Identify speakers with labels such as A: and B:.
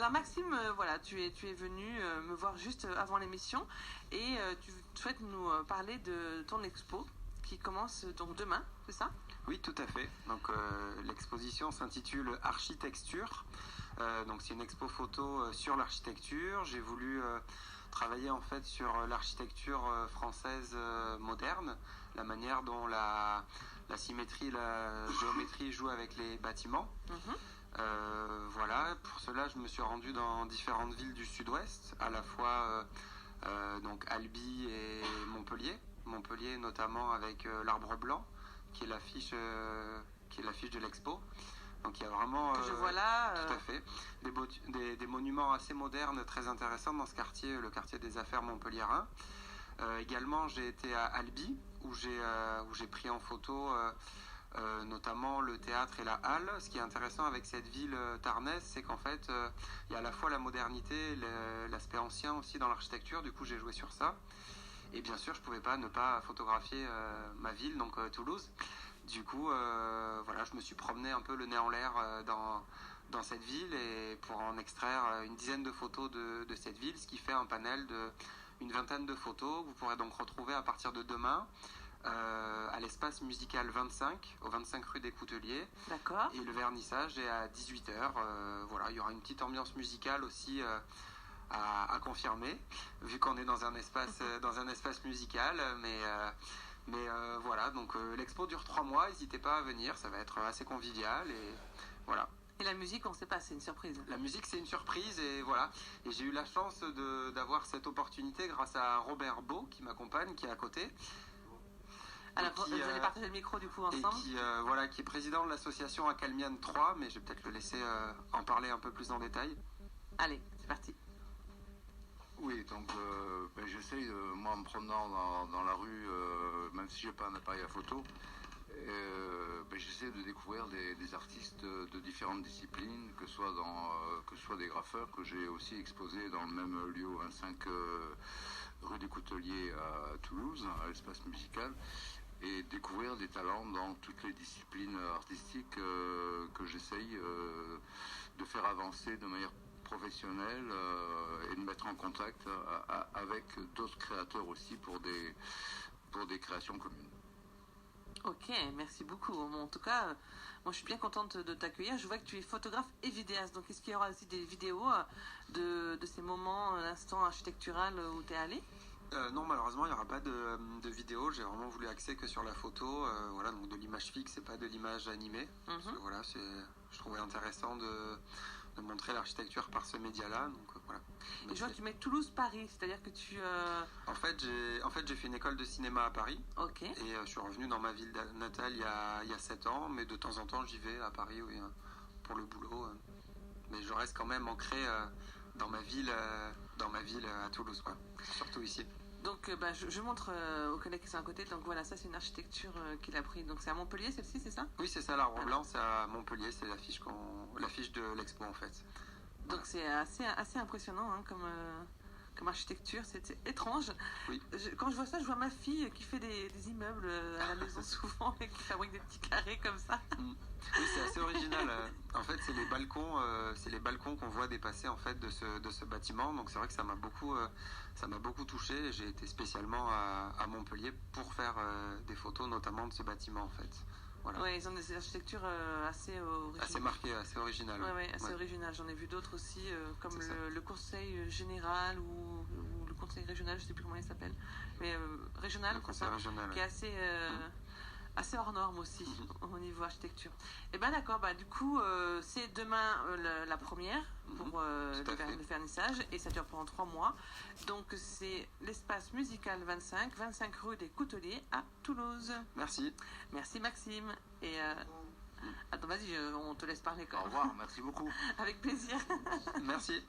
A: Alors Maxime, voilà, tu es venu me voir juste avant l'émission et tu souhaites nous parler de ton expo qui commence donc demain, c'est ça?
B: Oui, tout à fait. Donc l'exposition s'intitule Architecture. Donc c'est une expo photo sur l'architecture. J'ai voulu travailler en fait sur l'architecture française moderne, la manière dont la symétrie, la géométrie joue avec les bâtiments. Voilà, pour cela je me suis rendu dans différentes villes du sud-ouest, à la fois donc Albi et Montpellier. Montpellier notamment avec l'Arbre Blanc, qui est l'affiche de l'expo. Donc il y a vraiment
A: que je vois là,
B: tout à fait des monuments assez modernes, très intéressants dans ce quartier, le quartier des affaires montpelliérain. Également j'ai été à Albi où j'ai pris en photo notamment le théâtre et la halle. Ce qui est intéressant avec cette ville tarnaise, c'est qu'en fait il y a à la fois la modernité, l'aspect ancien aussi dans l'architecture. Du coup j'ai joué sur ça. Et bien sûr, je ne pouvais pas ne pas photographier ma ville, donc Toulouse. Du coup, voilà, je me suis promené un peu le nez en l'air dans cette ville et pour en extraire une dizaine de photos de cette ville, ce qui fait un panel d'une vingtaine de photos que vous pourrez donc retrouver à partir de demain à l'espace musical 25, au 25 rue des Couteliers.
A: D'accord.
B: Et le vernissage est à 18h. Voilà, il y aura une petite ambiance musicale aussi à confirmer, vu qu'on est dans un espace musical, mais voilà, donc l'expo dure 3 mois, n'hésitez pas à venir, ça va être assez convivial, et voilà.
A: Et la musique, on ne sait pas, c'est une surprise.
B: La musique, c'est une surprise, et voilà, et j'ai eu la chance d'avoir cette opportunité grâce à Robert Beau, qui m'accompagne, qui est à côté.
A: Alors, vous allez partager le micro du coup ensemble.
B: Et qui est président de l'association Acalmiane 3, mais je vais peut-être le laisser en parler un peu plus en détail.
A: Allez, c'est parti.
C: Oui, donc j'essaye, moi en me promenant dans la rue, même si je n'ai pas un appareil à photo, j'essaie de découvrir des artistes de différentes disciplines, que ce soit des graffeurs que j'ai aussi exposés dans le même lieu au 25 rue des Couteliers à Toulouse, à l'espace musical, et découvrir des talents dans toutes les disciplines artistiques que j'essaye de faire avancer de manière professionnel et de mettre en contact avec d'autres créateurs aussi pour des créations communes.
A: Ok, merci beaucoup. En tout cas, moi je suis bien contente de t'accueillir. Je vois que tu es photographe et vidéaste. Donc est-ce qu'il y aura aussi des vidéos de ces moments, l'instant architectural où tu es allé?
B: Non, malheureusement, il n'y aura pas de vidéo. J'ai vraiment voulu axer que sur la photo, voilà, donc de l'image fixe et pas de l'image animée. Parce que, voilà, je trouvais intéressant de montrer l'architecture par ce média-là. Donc voilà.
A: Et je vois que tu mets Toulouse-Paris, c'est-à-dire que tu...
B: En fait, j'ai fait une école de cinéma à Paris.
A: Ok.
B: Et je suis revenu dans ma ville natale il y a 7 ans, mais de temps en temps, j'y vais à Paris, oui, pour le boulot. Mais je reste quand même ancré dans ma ville à Toulouse, quoi. Surtout ici.
A: Donc je montre aux collègues qui sont à côté. Donc voilà, ça c'est une architecture qu'il a pris. Donc c'est à Montpellier celle-ci, c'est ça?
B: Oui, c'est ça, l'Arbre Blanc, c'est à Montpellier, c'est l'affiche de l'expo en fait.
A: Donc c'est assez impressionnant hein, comme architecture, c'est étrange.
B: Oui.
A: Quand je vois ça, je vois ma fille qui fait des immeubles à la maison souvent et qui fabrique des petits carrés comme ça.
B: Oui, c'est assez original. En fait, c'est les balcons qu'on voit dépasser en fait de ce bâtiment. Donc c'est vrai que ça m'a beaucoup touché. J'ai été spécialement à Montpellier pour faire des photos, notamment de ce bâtiment en fait. Voilà.
A: Ouais, ils ont des architectures assez originales.
B: Assez marquées, assez originales.
A: Ouais, assez originales. J'en ai vu d'autres aussi, comme le conseil général ou le conseil régional, je ne sais plus comment il s'appelle, mais régional,
B: le conseil régional,
A: qui est assez hors norme aussi au niveau architecture. Et ben d'accord, du coup c'est demain la première pour le vernissage et ça dure pendant 3 mois. Donc c'est l'espace musical 25 rue des Couteliers à Toulouse.
B: Merci.
A: Merci Maxime. Et attends, vas-y, on te laisse parler quand même.
C: Au revoir, merci beaucoup.
A: Avec plaisir.
B: Merci.